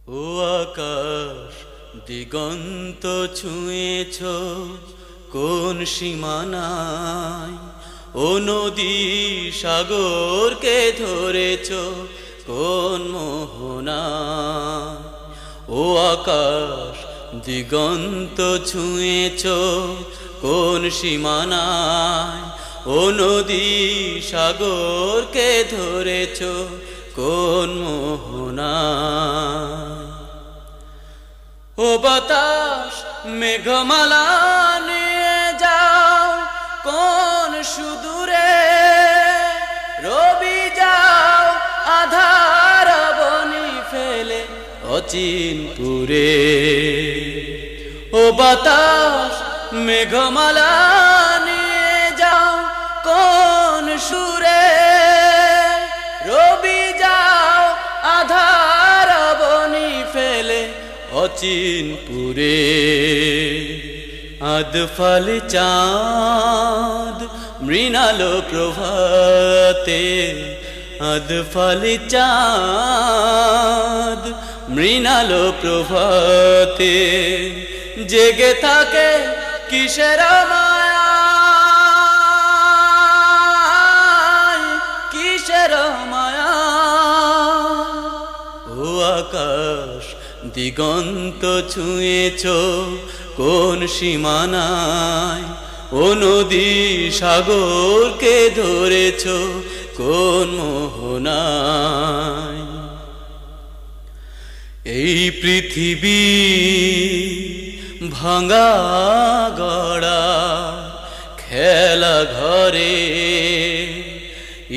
ও আকাশ দিগন্ত ছুঁয়েছ কোন সীমানায়, ও নদী সাগরকে ধরেছ কোন মোহনায়। ও আকাশ দিগন্ত ছুঁয়েছ কোন সীমানায়, ও নদী সাগরকে ধরেছ কোন মোহনায়। ও বাতাস মেঘমালা নিয়ে যাও কোন সুদূরে, রবি যাও আধার বনি ফেলে অচিনপুরে। ও বাতাস মেঘমালা নিয়ে যাও কোন সুরে, রবি যাও আধার বনি ফেলে অচিনপুরে। আদফাল চাঁদ মৃণালো প্রভাতে, আদফাল চাঁদ মৃণালো প্রভাতে, জেগে থাকে কিসের মায়া, কিসের মায়া। ও আকাশ দিগন্ত ছুঁয়েছ কোন সীমানায়, ও নদী সাগরকে ধরেছ কোন মোহনায়। এই পৃথিবী ভাঙা গড়া খেলা ঘরে,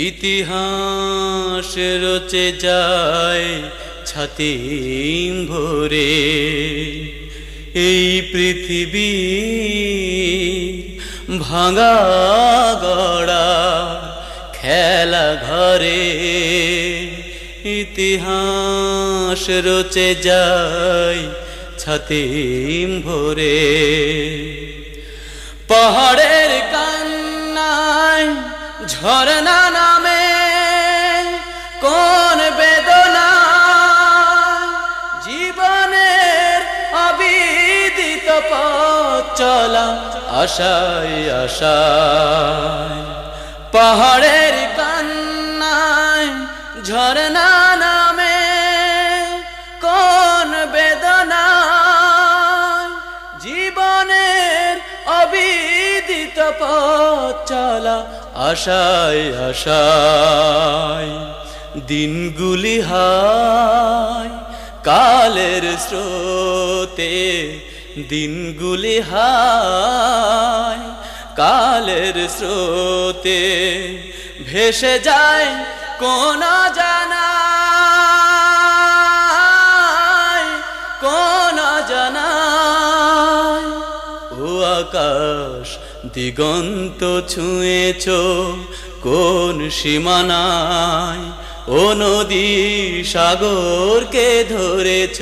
ইতিহাস রচে যায় ছাতিম ভরে। এই পৃথিবী ভাঙা গড়া খেলা ঘরে, ইতিহাস রচে যায় ছাতিম ভরে। পাহাড়ের কান্নায় ঝরনা নামে কোন বেদনা, জীবনের অবিদিত পথ চলা আশায় আশায়। পাহাড়ের কান্নায় ঝরনা নামে কোন বেদনা, জীবনের অবিদিত পথ চলা আশায় আশায়। দিনগুলি হায় কালের স্রোতে, দিনগুলি হায় কালের স্রোতে, ভেসে যায় কোন জানায়, কোন জানায়। ও আকাশ দিগন্ত ছুঁয়েছ কোন সীমানায়, ও নদী সাগরকে ধরেছ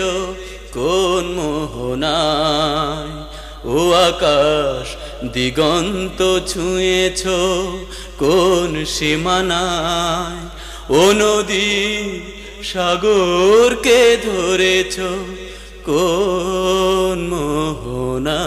কোন মোহনায়। ও আকাশ দিগন্ত ছুঁয়েছ কোন সীমানায়, ও নদী সাগরকে ধরেছ কোন মোহনায়।